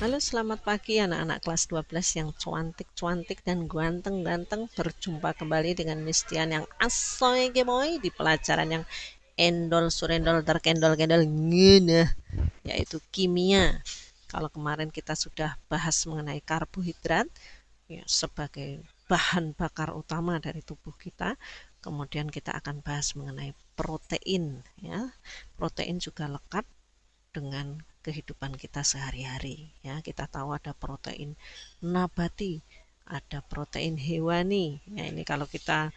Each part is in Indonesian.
Halo, selamat pagi anak-anak kelas 12 yang cuantik-cuantik dan ganteng-ganteng. Berjumpa kembali dengan Miss Tian yang asoy gemoy di pelajaran yang endol surendol terkendol-kendol ngenah, yaitu kimia. Kalau kemarin kita sudah bahas mengenai karbohidrat ya, sebagai bahan bakar utama dari tubuh kita. Kemudian kita akan bahas mengenai protein ya. Protein juga lekat dengan kehidupan kita sehari-hari ya. Kita tahu ada protein nabati, ada protein hewani ya. Ini kalau kita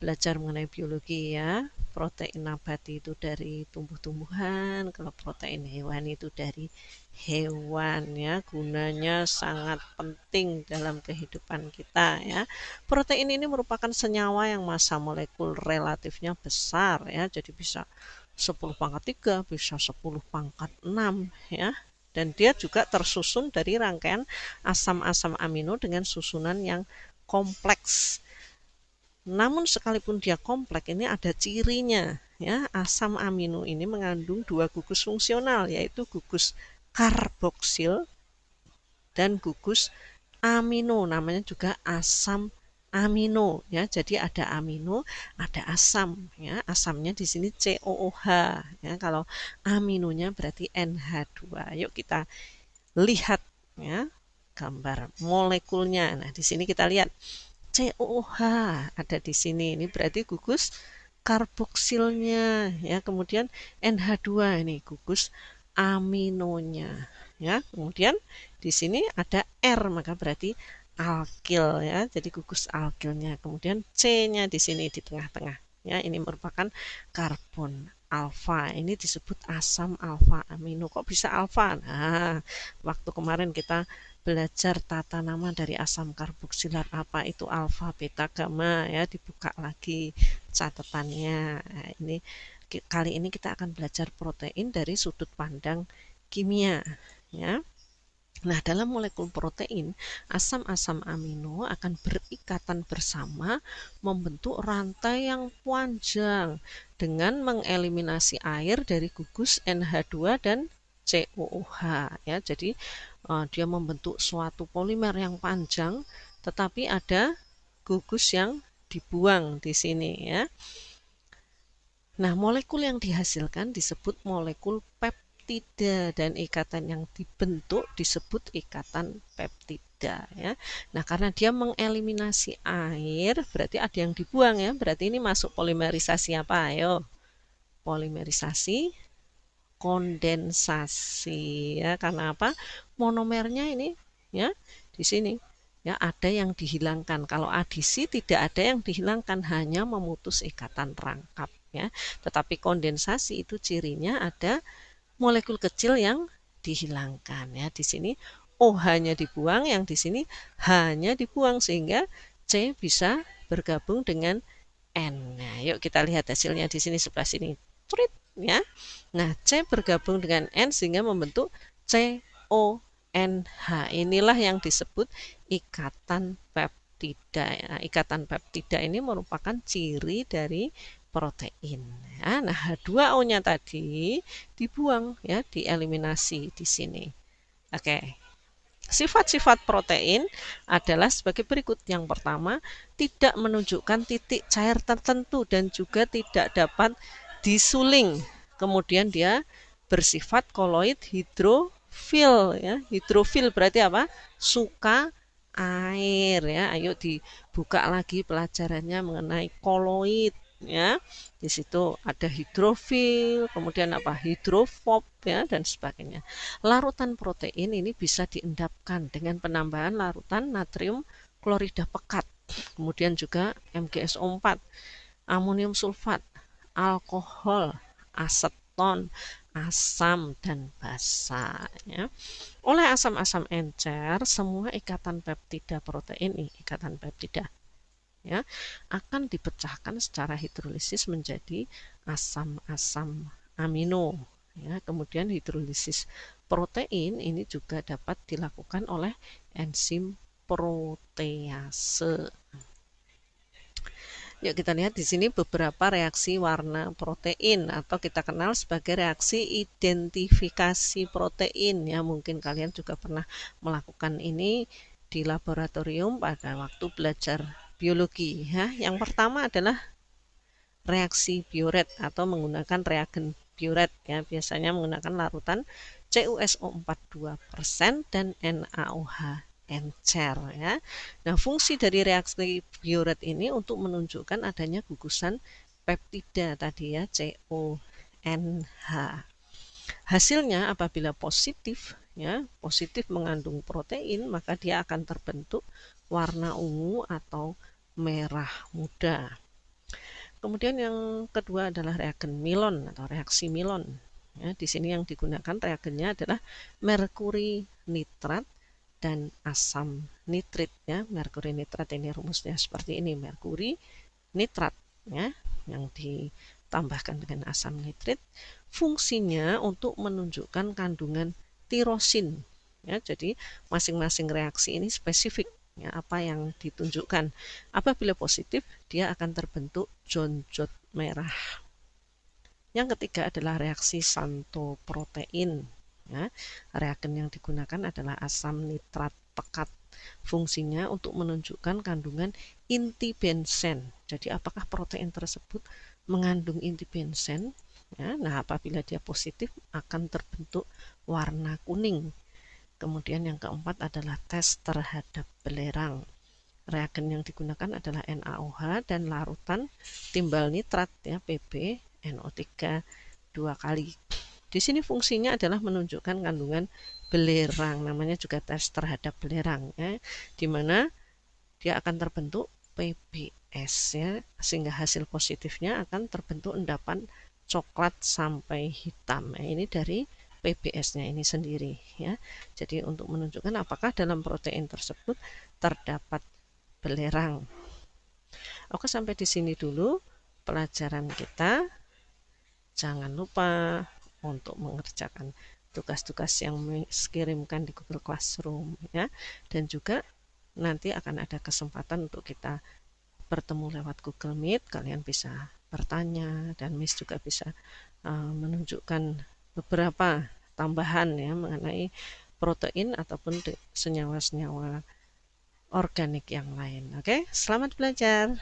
belajar mengenai biologi ya, protein nabati itu dari tumbuh-tumbuhan, kalau protein hewani itu dari hewan ya. Gunanya sangat penting dalam kehidupan kita ya. Protein ini merupakan senyawa yang massa molekul relatifnya besar ya, jadi bisa 10 pangkat 3, bisa 10 pangkat 6 ya. Dan dia juga tersusun dari rangkaian asam-asam amino dengan susunan yang kompleks. Namun sekalipun dia kompleks, ini ada cirinya ya. Asam amino ini mengandung dua gugus fungsional, yaitu gugus karboksil dan gugus amino, namanya juga asam amino ya. Jadi ada amino, ada asam ya. Asamnya di sini COOH ya. Kalau aminonya berarti NH2. Yuk kita lihat ya gambar molekulnya. Nah, di sini kita lihat COOH ada di sini. Ini berarti gugus karboksilnya ya. Kemudian NH2 ini gugus aminonya ya. Kemudian di sini ada R, maka berarti alkil ya. Jadi gugus alkilnya. Kemudian C-nya di sini di tengah-tengah ya. Ini merupakan karbon alfa. Ini disebut asam alfa amino. Kok bisa alfa? Nah, waktu kemarin kita belajar tata nama dari asam karboksilat, apa itu alfa, beta, gamma ya, dibuka lagi catatannya. Nah, ini kali ini kita akan belajar protein dari sudut pandang kimia ya. Nah, dalam molekul protein, asam-asam amino akan berikatan bersama membentuk rantai yang panjang dengan mengeliminasi air dari gugus NH2 dan COOH ya. Jadi dia membentuk suatu polimer yang panjang, tetapi ada gugus yang dibuang di sini ya. Nah, molekul yang dihasilkan disebut molekul peptida dan ikatan yang dibentuk disebut ikatan peptida ya. Nah, karena dia mengeliminasi air, berarti ada yang dibuang ya. Berarti ini masuk polimerisasi apa? Ayo. Polimerisasi kondensasi ya. Karena apa? Monomernya ini ya di sini ya ada yang dihilangkan. Kalau adisi tidak ada yang dihilangkan, hanya memutus ikatan rangkap ya. Tetapi kondensasi itu cirinya ada molekul kecil yang dihilangkan ya. Di sini OH-nya dibuang, yang di sini H-nya dibuang sehingga C bisa bergabung dengan N. Nah, yuk kita lihat hasilnya di sini sebelah sini. Trit ya. Nah, C bergabung dengan N sehingga membentuk CONH. Inilah yang disebut ikatan peptida. Nah, ikatan peptida ini merupakan ciri dari protein. Ya, nah, H2O-nya tadi dibuang ya, dieliminasi di sini. Oke. Sifat-sifat protein adalah sebagai berikut. Yang pertama, tidak menunjukkan titik cair tertentu dan juga tidak dapat disuling. Kemudian dia bersifat koloid hidrofil ya. Hidrofil berarti apa? Suka air ya. Ayo dibuka lagi pelajarannya mengenai koloid ya. Di situ ada hidrofil, kemudian apa? Hidrofob ya dan sebagainya. Larutan protein ini bisa diendapkan dengan penambahan larutan natrium klorida pekat. Kemudian juga MgSO4, amonium sulfat, alkohol, aseton, asam dan basa ya. Oleh asam-asam encer, semua ikatan peptida protein ikatan peptida ya akan dipecahkan secara hidrolisis menjadi asam-asam amino ya. Kemudian hidrolisis protein ini juga dapat dilakukan oleh enzim protease. Yuk kita lihat di sini beberapa reaksi warna protein atau kita kenal sebagai reaksi identifikasi protein ya. Mungkin kalian juga pernah melakukan ini di laboratorium pada waktu belajar biologi ya. Yang pertama adalah reaksi Biuret atau menggunakan reagen Biuret ya. Biasanya menggunakan larutan CuSO42% dan NaOH encer ya. Nah, fungsi dari reaksi Biuret ini untuk menunjukkan adanya gugusan peptida tadi ya, CONH. Hasilnya apabila positif ya, positif mengandung protein, maka dia akan terbentuk warna ungu atau merah muda. Kemudian yang kedua adalah reagen Milon atau reaksi Milon. Ya, di sini yang digunakan reagennya adalah merkuri nitrat dan asam nitrit ya. Merkuri nitrat ini rumusnya seperti ini, merkuri nitrat ya yang ditambahkan dengan asam nitrit. Fungsinya untuk menunjukkan kandungan tirosin ya. Jadi masing-masing reaksi ini spesifik ya, apa yang ditunjukkan. Apabila positif, dia akan terbentuk jonjot merah. Yang ketiga adalah reaksi santoprotein. Ya, reagen yang digunakan adalah asam nitrat pekat. Fungsinya untuk menunjukkan kandungan inti bensen. Jadi apakah protein tersebut mengandung inti bensen? Ya, nah apabila dia positif akan terbentuk warna kuning. Kemudian yang keempat adalah tes terhadap belerang. Reagen yang digunakan adalah NaOH dan larutan timbal nitrat ya, Pb NO3 2 kali. Di sini fungsinya adalah menunjukkan kandungan belerang, namanya juga tes terhadap belerang ya, di mana dia akan terbentuk PBS ya, sehingga hasil positifnya akan terbentuk endapan coklat sampai hitam. Nah, ini dari PBS-nya ini sendiri ya. Jadi untuk menunjukkan apakah dalam protein tersebut terdapat belerang. Oke, sampai di sini dulu pelajaran kita. Jangan lupa untuk mengerjakan tugas-tugas yang dikirimkan di Google Classroom ya. Dan juga nanti akan ada kesempatan untuk kita bertemu lewat Google Meet. Kalian bisa bertanya dan Miss juga bisa menunjukkan beberapa tambahan ya mengenai protein ataupun senyawa-senyawa organik yang lain. Oke, selamat belajar.